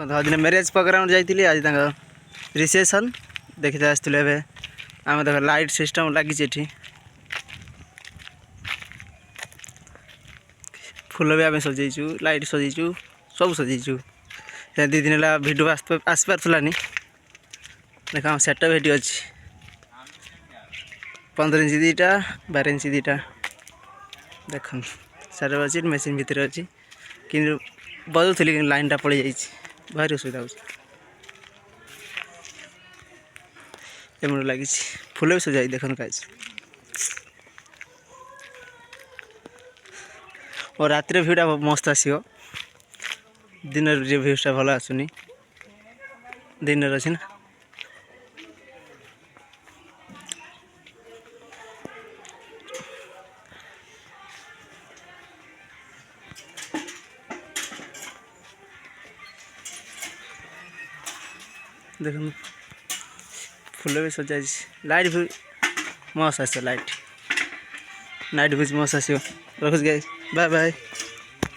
दिन marriage programme जाइए आज रिसेप्शन देखते आसते आम देख लाइट सिस्टम लगी फूल भी आम सजैचु लाइट सजैचु सब सजैचु दी दिन है भिडियो आस पार्लानी देख सेटअप ये अच्छी 15 इंच दीटा 12 इंच दीटा देख सेटअप अच्छी मेसीन भितर अच्छी कि बजुली कि लाइन टा पड़ जा भारी असुविधा हो लगी फूल भी सजाई देखन का और रात भ्यूटा मस्त आसो दिन भ्यूटा भल आसुनी दिन अच्छी ना देख फूल भी सजाई लाइट भी मस्त आस लाइट नाइट भी मस्त आस रखुच गाइस बाय बाय।